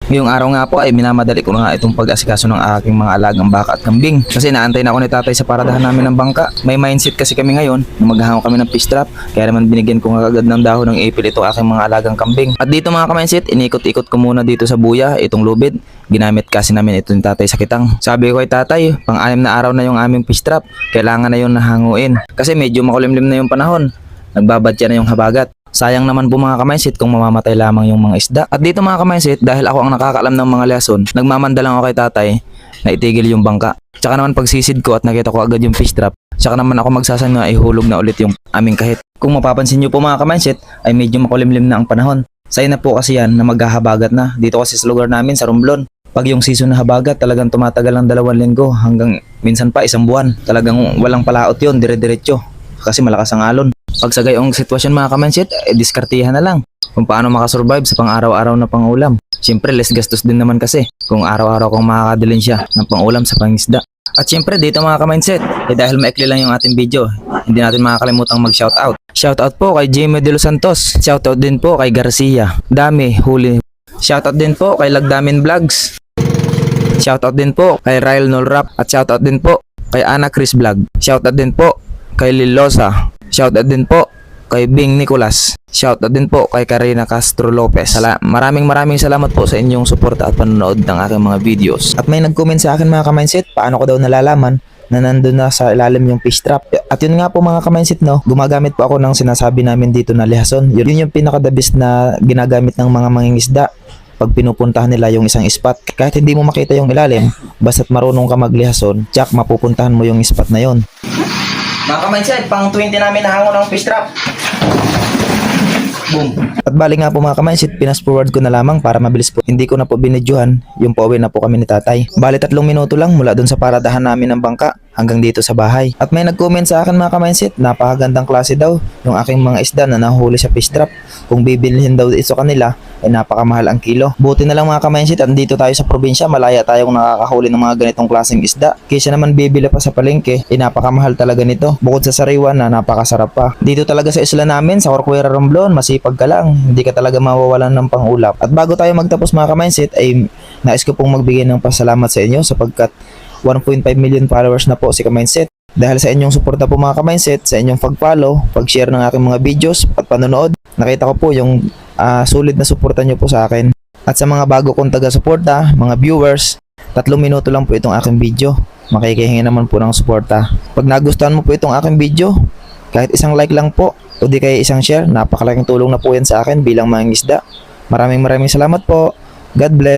Ngayong araw nga po ay minamadali ko na nga itong pag-asikaso ng aking mga alagang baka at kambing. Kasi naantay na ako ni tatay sa paradahan namin ng bangka. May mindset kasi kami ngayon na maghahango kami ng fish trap. Kaya naman binigyan ko nga agad ng dahon ng ipil itong aking mga alagang kambing. At dito mga ka-mindset, inikot-ikot ko muna dito sa buya itong lubid. Ginamit kasi namin ito ni tatay sa kitang. Sabi ko kay tatay, pang-anim na araw na yung aming fish trap. Kailangan na yung nahanguin. Kasi medyo makulimlim na yung panahon. Nagbabadya na yung habagat. Sayang naman po mga ka-mindset kung mamamatay lamang yung mga isda. At dito mga ka-mindset, dahil ako ang nakakaalam ng mga lesson, nagmamanda lang ako kay tatay na itigil yung bangka. Tsaka naman pagsisid ko at nakita ko agad yung fish trap, tsaka naman ako magsasanga ay hulog na ulit yung aming kahit. Kung mapapansin nyo po mga ka-mindset, ay medyo makulimlim na ang panahon. Sign na po kasi yan na maghahabagat na. Dito kasi sa lugar namin sa Romblon. Pag yung season na habagat, talagang tumatagal ng 2 linggo hanggang minsan pa 1 buwan. Talagang walang palaot yun, dire-diretso. Kasi malakas ang alon. Pag sa gayong sitwasyon mga ka-mindset, diskartihan na lang kung paano makasurvive sa pang-araw-araw na pang-ulam. Siyempre, less gastos din naman kasi kung araw-araw kong makakadalhin siya ng pang-ulam sa pangisda. At siyempre, dito mga ka-mindset, dahil maikli lang yung ating video, hindi natin makakalimutang mag-shoutout. Shoutout po kay Jimmy De Los Santos. Shoutout din po kay Garcia. Dami, huli. Shoutout din po kay Lagdamin Vlogs. Shoutout din po kay Ryle Nolrap. At shoutout din po kay Ana Chris Vlog. Shoutout din po kay Lilosa. Shoutout din po kay Bing Nicolas. Shoutout din po kay Karina Castro Lopez. Maraming salamat po sa inyong suporta at panonood ng aking mga videos. At may nag-comment sa akin mga ka-mindset, paano ko daw nalalaman na nandun na sa ilalim yung fish trap. At yun nga po mga ka-mindset, no, gumagamit po ako ng sinasabi namin dito na lihason. Yun yung pinaka-the-best na ginagamit ng mga mangingisda pag pinupuntahan nila yung isang spot. Kahit hindi mo makita yung ilalim, basta't marunong ka maglihason, tsak mapupuntahan mo yung spot na yon. Mga ka-mindset, pang 20 namin nahango ng fish trap. Boom. At bali nga po mga ka-mindset, pinas forward ko na lamang para mabilis po. Hindi ko na po binidyohan yung pauwi na po kami ni tatay. Bali 3 minuto lang mula dun sa paradahan namin ng bangka hanggang dito sa bahay. At may nag-comment sa akin mga ka-mindset, napakagandang klase daw yung aking mga isda na nahuli sa fish trap. Kung bibilhin daw ito kanila, ay napakamahal ang kilo. Buti na lang mga ka-mindset, andito tayo sa probinsya, malaya tayong nakakahuli ng mga ganitong klaseng isda. Kaysa naman bibili pa sa palengke, ay napakamahal talaga nito. Bukod sa sariwan na napakasarap pa. Dito talaga sa isla namin, sa Corcuera, Romblon, masipag ka lang, hindi ka talaga mawawalan ng pangulap. At bago tayo magtapos mga ka-mindset, ay nais ko pong magbigay ng pasalamat sa inyo sapagkat 1.5 million followers na po si ka-mindset. Dahil sa inyong suporta po mga ka-mindset, sa inyong pag-follow, pag-share ng aking mga videos at panonood, nakita ko po yung sulit na suporta nyo po sa akin. At sa mga bago kong taga-suporta, mga viewers, 3 minuto lang po itong aking video. Makikihingi naman po ng suporta. Pag nagustuhan mo po itong aking video, kahit isang like lang po, o di kaya isang share, napakalaking tulong na po yan sa akin bilang mangingisda. Maraming salamat po. God bless.